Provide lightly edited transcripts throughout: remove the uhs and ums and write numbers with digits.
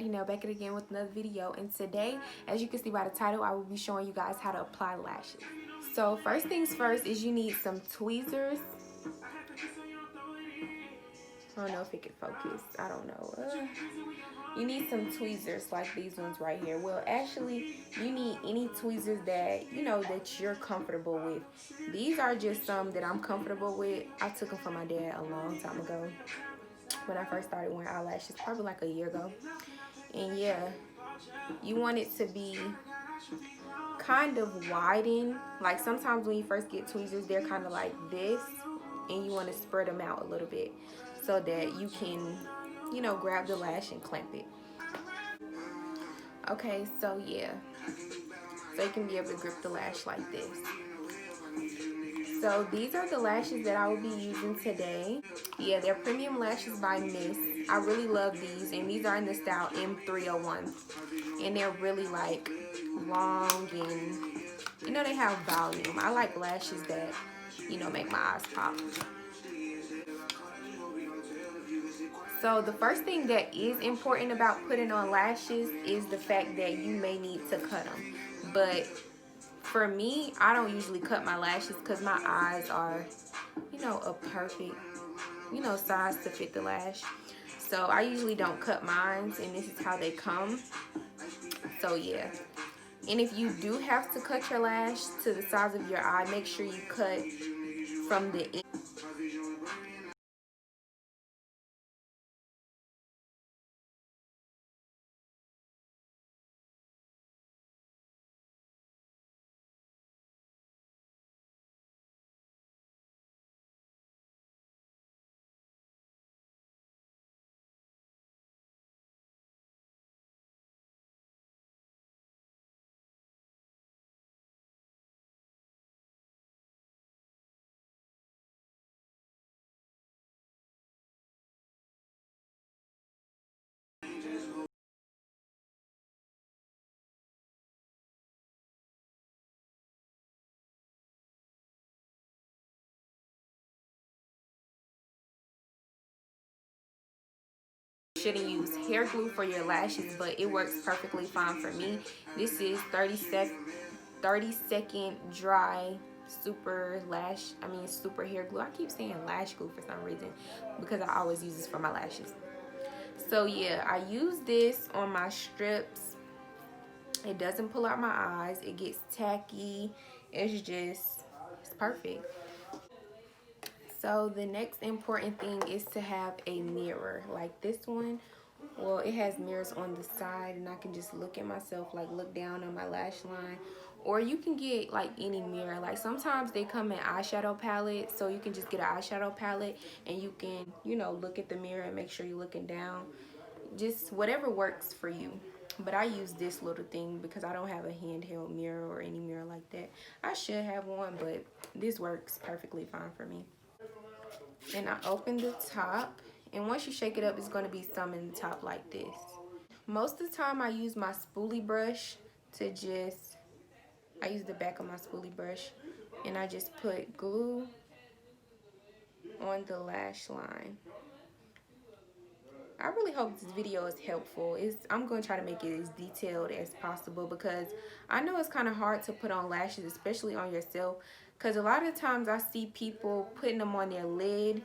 Asia.nae, back at again with another video. And today, as you can see by the title, I will be showing you guys how to apply lashes. So first things first is you need some tweezers. I don't know if it can focus. I don't know. You need some tweezers like these ones right here. Well, actually, you need any tweezers that, that you're comfortable with. These are just some that I'm comfortable with. I took them from my dad a long time ago when I first started wearing eyelashes, probably like a year ago. And yeah, you want it to be kind of widened. Like sometimes when you first get tweezers, they're kind of like this, and you want to spread them out a little bit so that you can, grab the lash and clamp it. Okay, so yeah, so you can be able to grip the lash like this. So these are the lashes that I will be using today. Yeah, they're premium lashes by Miss. I really love these, and these are in the style M301, and they're really like long, and they have volume. I like lashes that make my eyes pop. So the first thing that is important about putting on lashes is the fact that you may need to cut them. But for me, I don't usually cut my lashes because my eyes are, a perfect, size to fit the lash. So I usually don't cut mine, and this is how they come. So yeah. And if you do have to cut your lash to the size of your eye, make sure you cut from the end. Shouldn't use hair glue for your lashes, but it works perfectly fine for me. This is 30-second dry super hair glue. I keep saying lash glue for some reason because I always use this for my lashes. So yeah, I use this on my strips. It doesn't pull out my eyes. It gets tacky. It's perfect. So the next important thing is to have a mirror like this one. Well, it has mirrors on the side, and I can just look at myself, like look down on my lash line. Or you can get like any mirror. Like sometimes they come in eyeshadow palettes, so you can just get an eyeshadow palette and you can, look at the mirror and make sure you're looking down. Just whatever works for you. But I use this little thing because I don't have a handheld mirror or any mirror like that. I should have one, but this works perfectly fine for me. And I open the top, and once you shake it up, it's going to be some in the top like this. Most of the time I use my spoolie brush I use the back of my spoolie brush, and I just put glue on the lash line. I really hope this video is helpful. I'm going to try to make it as detailed as possible because I know it's kind of hard to put on lashes, especially on yourself, because a lot of times I see people putting them on their lid,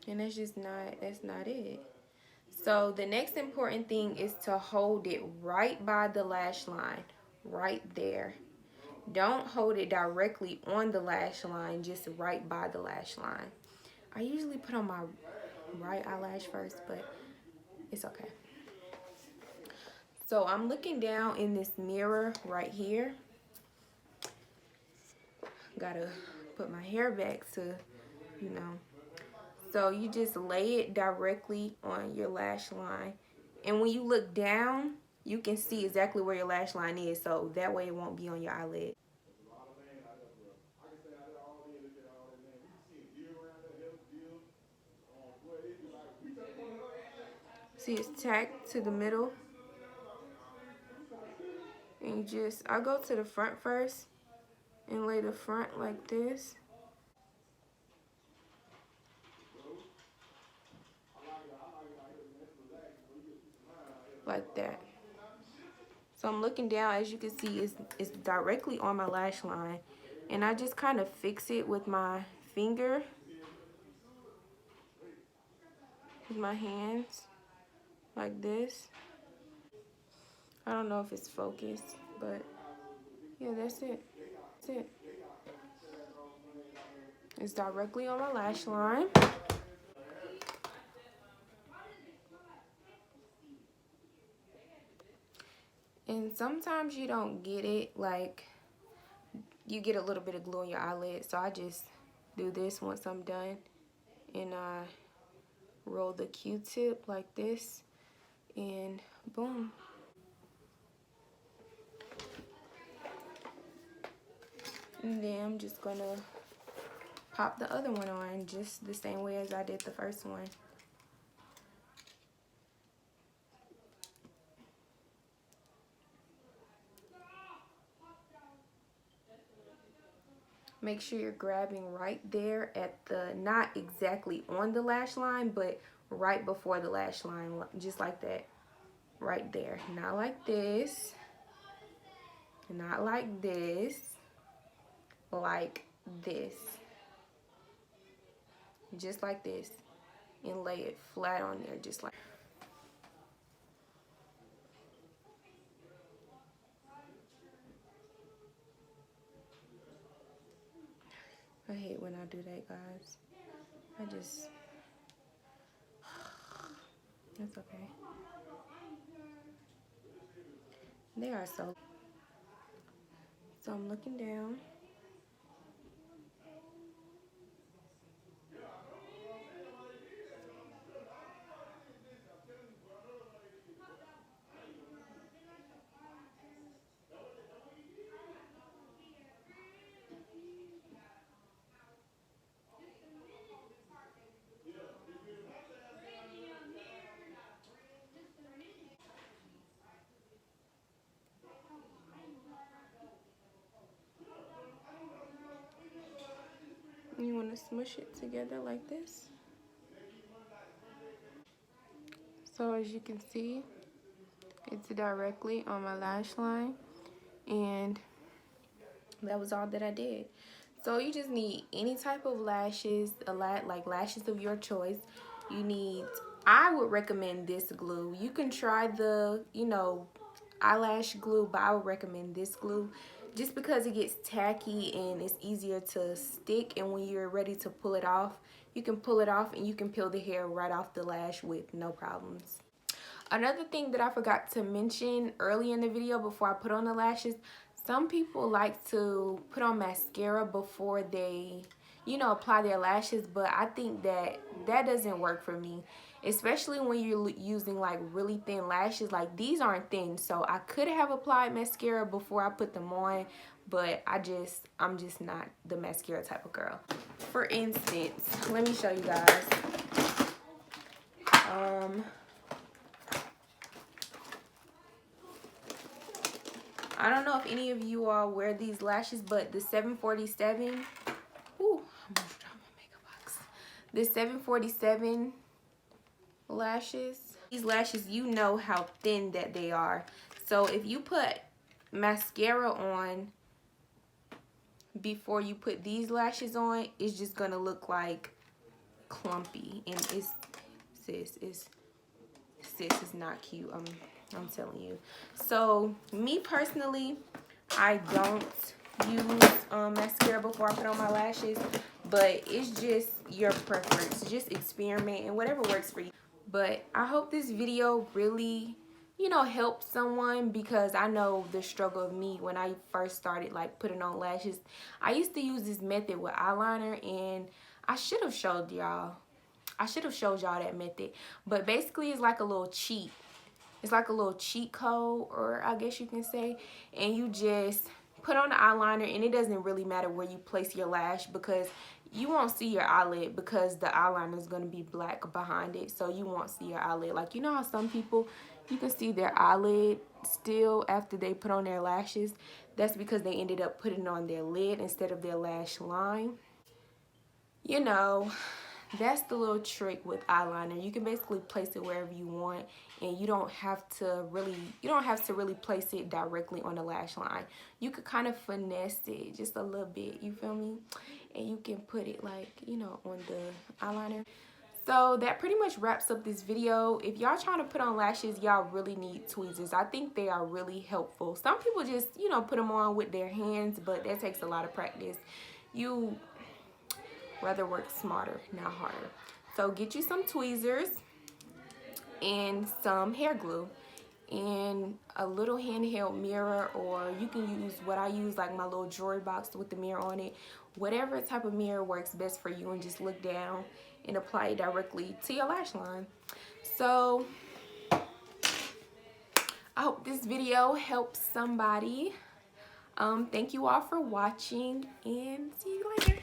and that's not it. So the next important thing is to hold it right by the lash line, right there. Don't hold it directly on the lash line, just right by the lash line. I usually put on my right eyelash first, but it's okay. So I'm looking down in this mirror right here. Gotta put my hair back to, So you just lay it directly on your lash line. And when you look down, you can see exactly where your lash line is, so that way it won't be on your eyelid. See, it's tacked to the middle. And I go to the front first and lay the front like this. like that. So I'm looking down, as you can see, it's directly on my lash line. And I just kind of fix it with my finger, with my hands, like this. I don't know if it's focused, but yeah, that's it. That's it. It's directly on my lash line. And sometimes you don't get it, like you get a little bit of glue on your eyelid. So I just do this once I'm done, and I roll the Q-tip like this, and boom. And then I'm just gonna pop the other one on just the same way as I did the first one. Make sure you're grabbing right there at the, not exactly on the lash line, but right before the lash line, just like that, right there. Not like this, not like this, like this, just like this, and lay it flat on there, just like. I hate when I do that, guys. I just, it's okay. They are so I'm looking down. You want to smush it together like this. So as you can see, it's directly on my lash line, and that was all that I did. So you just need any type of lashes, like lashes of your choice. You need, I would recommend this glue. You can try the, eyelash glue, but I would recommend this glue just because it gets tacky and it's easier to stick, and when you're ready to pull it off, you can pull it off and you can peel the hair right off the lash with no problems. Another thing that I forgot to mention early in the video before I put on the lashes, some people like to put on mascara before they, apply their lashes, but I think that that doesn't work for me, especially when you're using like really thin lashes. Like these aren't thin, so I could have applied mascara before I put them on, but I'm just not the mascara type of girl. For instance, let me show you guys. I don't know if any of you all wear these lashes, but the 747, ooh, I'm gonna drop my makeup box. The 747 lashes, these lashes, you know how thin that they are. So if you put mascara on before you put these lashes on, it's just gonna look like clumpy, and sis, it's not cute. I'm telling you. So me personally, I don't use mascara before I put on my lashes, but it's just your preference. Just experiment and whatever works for you. But I hope this video really, helped someone, because I know the struggle of me when I first started like putting on lashes. I used to use this method with eyeliner, and I should have showed y'all. I should have showed y'all that method. But basically it's like a little cheat. It's like a little cheat code, or I guess you can say, and you just put on the eyeliner, and it doesn't really matter where you place your lash, because you won't see your eyelid, because the eyeliner is going to be black behind it, so you won't see your eyelid. Like, you know how some people, you can see their eyelid still after they put on their lashes? That's because they ended up putting on their lid instead of their lash line. that's the little trick with eyeliner. You can basically place it wherever you want, and you don't have to really place it directly on the lash line. You could kind of finesse it just a little bit, you feel me? And you can put it like, you know, on the eyeliner. So that pretty much wraps up this video. If y'all trying to put on lashes, y'all really need tweezers. I think they are really helpful. Some people just, you know, put them on with their hands, but that takes a lot of practice. You rather work smarter, not harder. So get you some tweezers and some hair glue and a little handheld mirror, or you can use what I use, like my little jewelry box with the mirror on it. Whatever type of mirror works best for you, and just look down and apply it directly to your lash line. So I hope this video helps somebody. Thank you all for watching, and see you later.